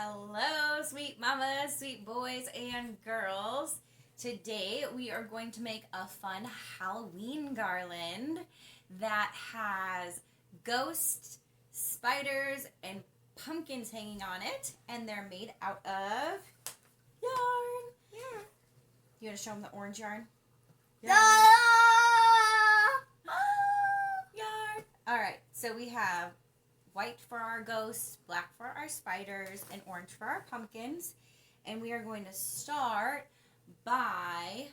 Hello, sweet mamas, sweet boys, and girls. Today we are going to make a fun Halloween garland that has ghosts, spiders, and pumpkins hanging on it, and they're made out of yarn. Yeah. You want to show them the orange yarn? Yarn. Yarn. All right, so we have white for our ghosts, black for our spiders, and orange for our pumpkins. And we are going to start by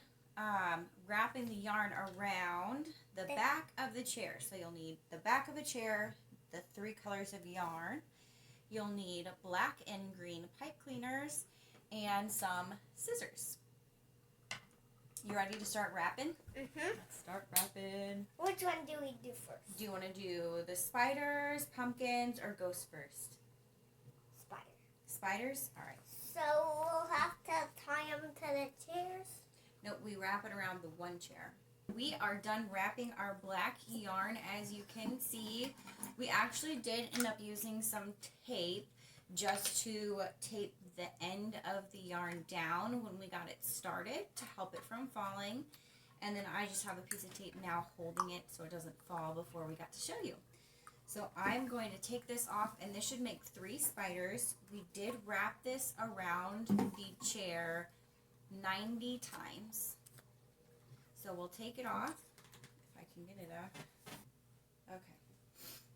wrapping the yarn around the back of the chair. So you'll need the back of a chair, the 3 colors of yarn. You'll need black and green pipe cleaners and some scissors. You ready to start wrapping? Let's start wrapping. Which one do we do first? Do you want to do the spiders, pumpkins, or ghosts first? Spider. Spiders? All right. So we'll have to tie them to the chairs? No, we wrap it around the one chair. We are done wrapping our black yarn. As you can see, we actually did end up using some tape just to tape the end of the yarn down when we got it started to help it from falling. And then I just have a piece of tape now holding it so it doesn't fall before we got to show you. So I'm going to take this off, and this should make 3 spiders. We did wrap this around the chair 90 times. So we'll take it off, if I can get it off. Okay,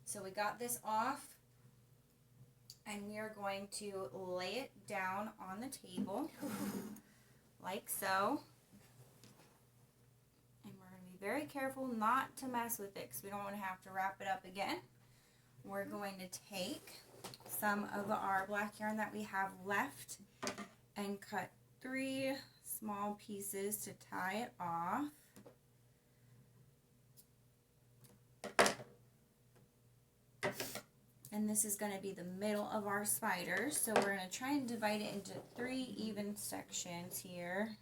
so we got this off, and we are going to lay it down on the table, like so. And we're going to be very careful not to mess with it, because we don't want to have to wrap it up again. We're going to take some of our black yarn that we have left and cut 3 small pieces to tie it off. And this is going to be the middle of our spider. So we're going to try and divide it into 3 even sections here.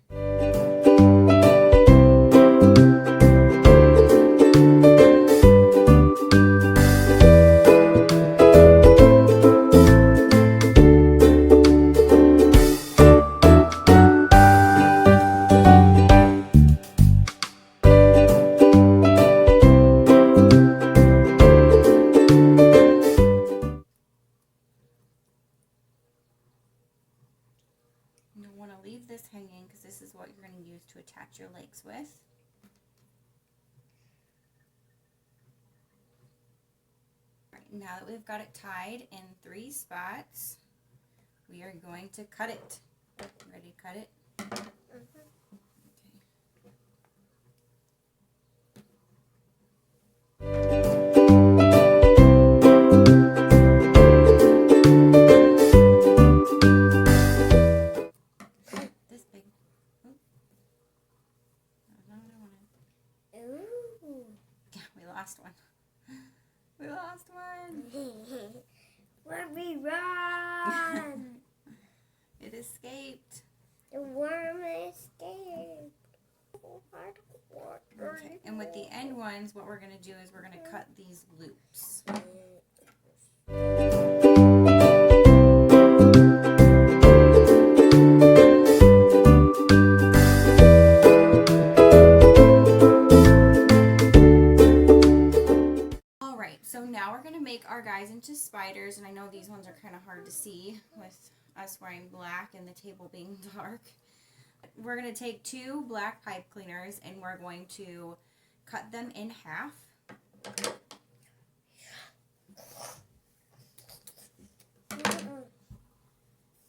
You'll want to leave this hanging because this is what you're going to use to attach your legs with. All right, now that we've got it tied in 3 spots, we are going to cut it. Ready to cut it? Lost one. We lost one. Where we run? It escaped. The worm escaped. Okay. And with the end ones, what we're going to do is we're going to cut these loops. So now we're going to make our guys into spiders, and I know these ones are kind of hard to see with us wearing black and the table being dark. We're going to take 2 black pipe cleaners, and we're going to cut them in half.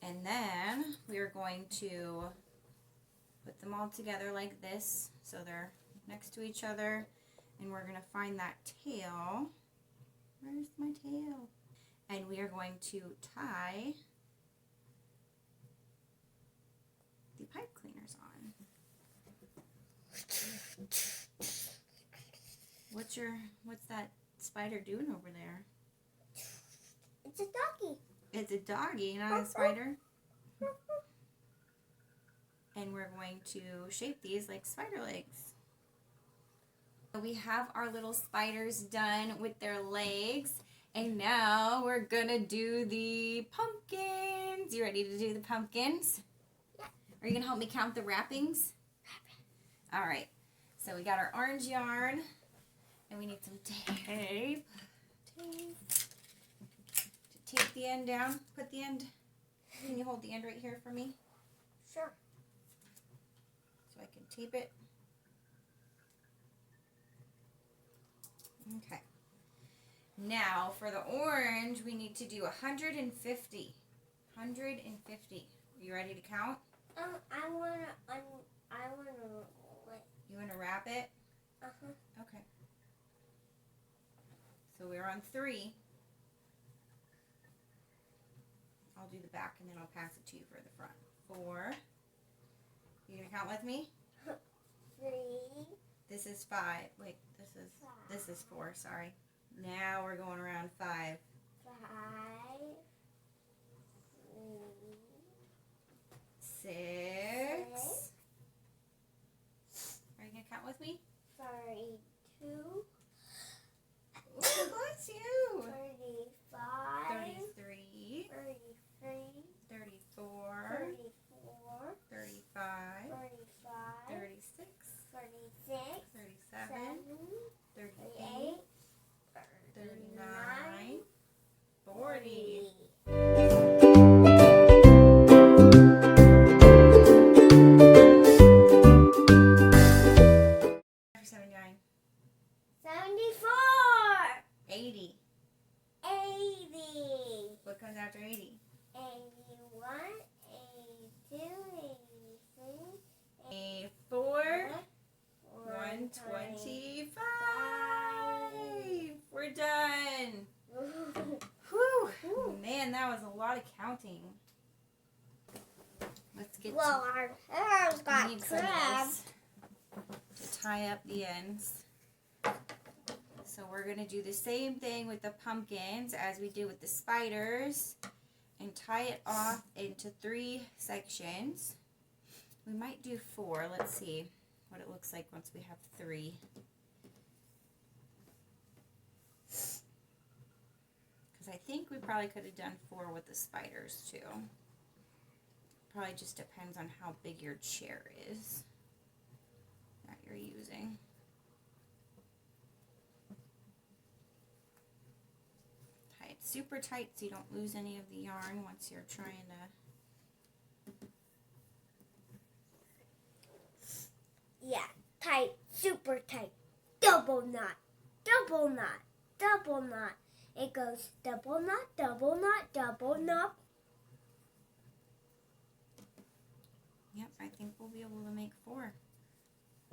And then we're going to put them all together like this so they're next to each other, and we're going to find that tail. Where's my tail? And we are going to tie the pipe cleaners on. What's that spider doing over there? It's a doggy. It's a doggy, not a spider. And we're going to shape these like spider legs. We have our little spiders done with their legs, and now we're gonna do the pumpkins. You ready to do the pumpkins? Yeah. Are you going to help me count the wrappings? All right. So we got our orange yarn. And we need some tape. To tape the end down. Put the end. Can you hold the end right here for me? Sure. So I can tape it. Okay. Now for the orange, we need to do 150. 150. You ready to count? I wanna. You want to wrap it? Okay. So we're on 3. I'll do the back and then I'll pass it to you for the front. 4. You gonna count with me? 3. This is 5. Wait, this is 4. Sorry. Now we're going around 5. 5. 3. 6. Are you gonna count with me? 32. Ooh, bless you. 35. 33. 33. 34. 34. 35. 35. 36. 36. 37. 38. 38. 39. 40. 79. 74. 80. 80. What comes after 80? 81. 82. 83. 84. 125. We're done. Whew. Man, that was a lot of counting. Let's get Well, our hair's we got need some of crabs. this to tie up the ends. So we're going to do the same thing with the pumpkins as we did with the spiders and tie it off into 3 sections. We might do 4. Let's see what it looks like once we have 3. Because I think we probably could have done 4 with the spiders too. Probably just depends on how big your chair is that you're using. Tie it super tight so you don't lose any of the yarn once you're trying to. Yeah, tight, super tight. Double knot, double knot, double knot. It goes double knot, double knot, double knot. Yep, I think we'll be able to make 4.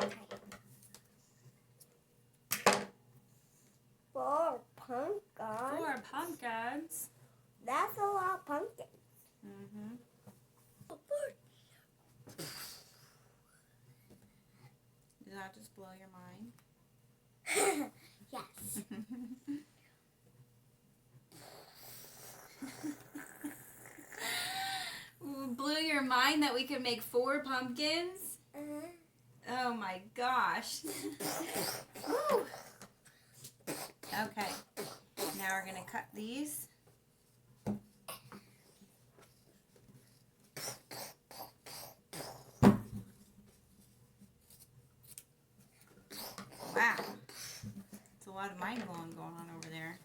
Okay. 4 pumpkins. 4 pumpkins. That's a lot of pumpkins. Mm-hmm. Did that just blow your mind? Yes. Blew your mind that we could make 4 pumpkins? Oh my gosh. Woo. Okay. Now we're going to cut these. Wow. It's a lot of mind blowing going on over there.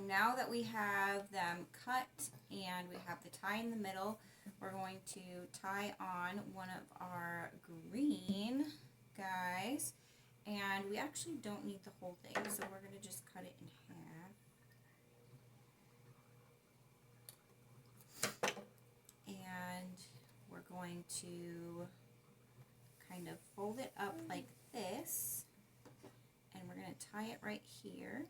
Now that we have them cut and we have the tie in the middle, we're going to tie on one of our green guys. And we actually don't need the whole thing, so we're going to just cut it in half. And we're going to kind of fold it up like this. And we're going to tie it right here.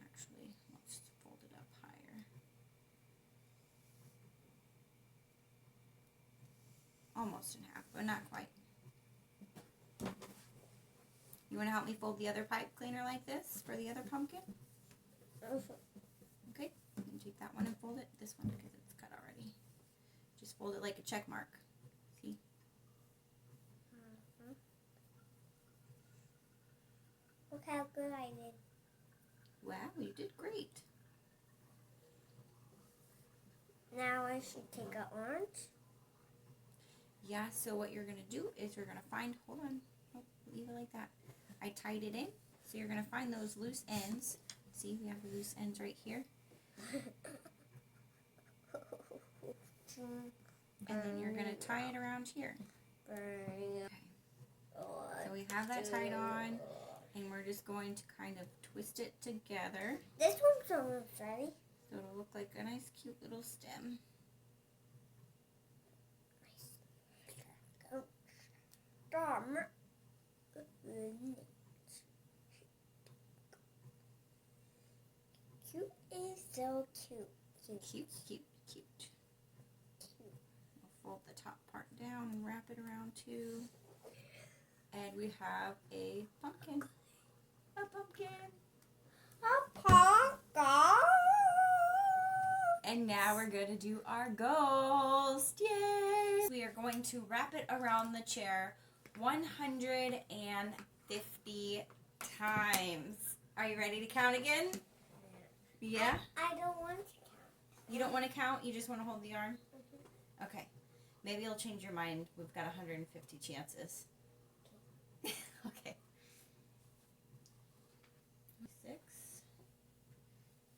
Actually, let's fold it up higher. Almost in half, but not quite. You want to help me fold the other pipe cleaner like this for the other pumpkin? Okay, you can take that one and fold it. This one because it's cut already. Just fold it like a check mark. See? Look how good I did. Wow, you did should take an orange. Yeah, so what you're going to do is you're going to find, hold on, oh, leave it like that. I tied it in, so you're going to find those loose ends. See, we have the loose ends right here. And then you're going to tie it around here. Okay. So we have that tied on, and we're just going to kind of twist it together. This one's almost ready. So it'll look like a nice cute little stem. Cute is so cute. Cute, cute, cute. We'll fold the top part down and wrap it around too. And we have a pumpkin. A pumpkin. A pumpkin. And now we're going to do our ghost. Yay! We are going to wrap it around the chair 150 times. Are you ready to count again? Yeah? I don't want to count. You don't want to count? You just want to hold the arm? Okay. Maybe you'll change your mind. We've got 150 chances. Okay. 26,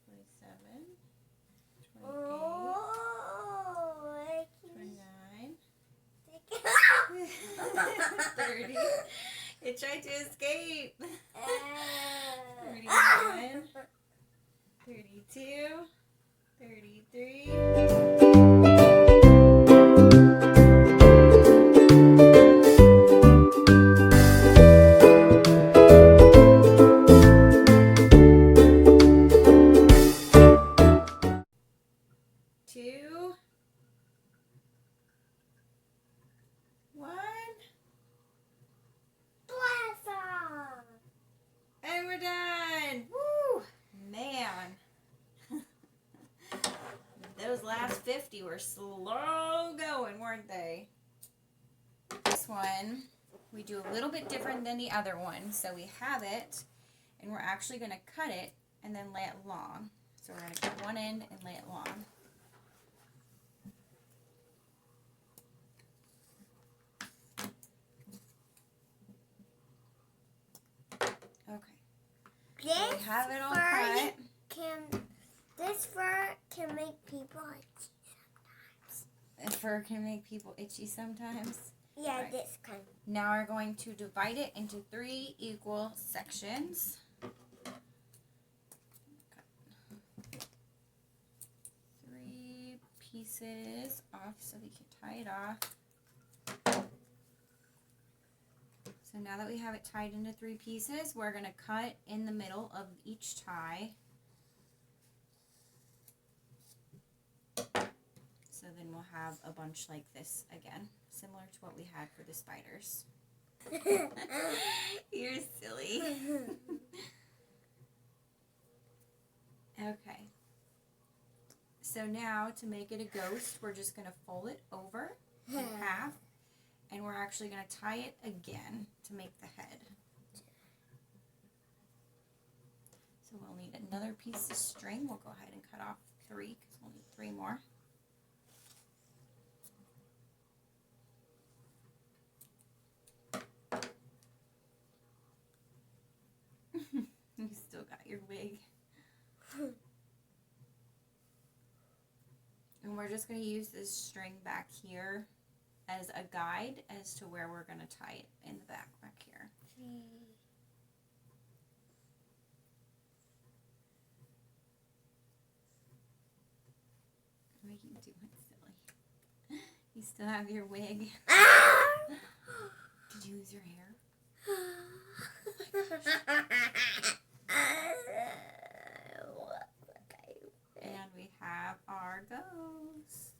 27, 28, Oh, I 29, 30. It tried to escape. 31, 32, 33. Two, one, Blast off. and we're done. Woo! Man. Those last 50 were slow going, weren't they? This one, we do a little bit different than the other one. So we have it, and we're actually going to cut it and then lay it long. So we're going to cut one end and lay it long. Okay. This We have it all fur cut. This fur can make people itchy sometimes. Fur can make people itchy sometimes. Yeah, Right. this kind. Now we're going to divide it into 3 equal sections. Cut 3 pieces off so we can tie it off. So now that we have it tied into 3 pieces, we're going to cut in the middle of each tie. So then we'll have a bunch like this again, similar to what we had for the spiders. You're silly. Okay. So now to make it a ghost, we're just going to fold it over in half, and we're actually going to tie it again to make the head. So we'll need another piece of string. We'll go ahead and cut off 3 because we'll need 3 more. You still got your wig. And we're just going to use this string back here as a guide as to where we're going to tie it in the back here. What are you doing, silly? You still have your wig. Did you lose your hair? And we have our ghost.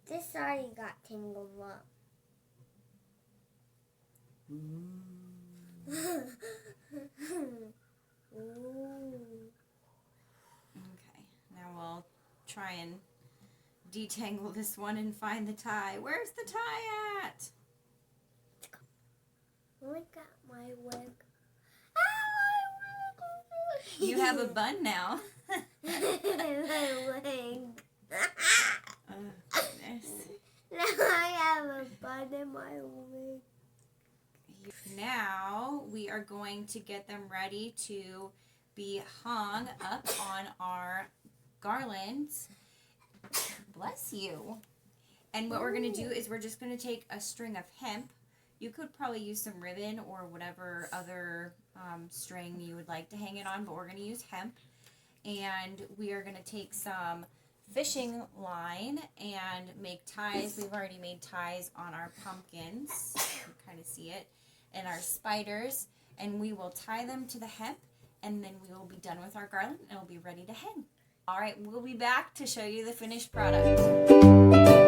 This already got tangled up. Okay, now we'll try and detangle this one and find the tie. Where's the tie at? I got my wig. You have a bun now. My wig. Oh, smiling. Now we are going to get them ready to be hung up on our garlands. Bless you. And what we're going to do is we're just going to take a string of hemp. You could probably use some ribbon or whatever other string you would like to hang it on, but we're going to use hemp. And we are going to take some fishing line and make ties. We've already made ties on our pumpkins. You can kind of see it. And our spiders. And we will tie them to the hemp. And then we will be done with our garland and we'll be ready to hang. All right, we'll be back to show you the finished product.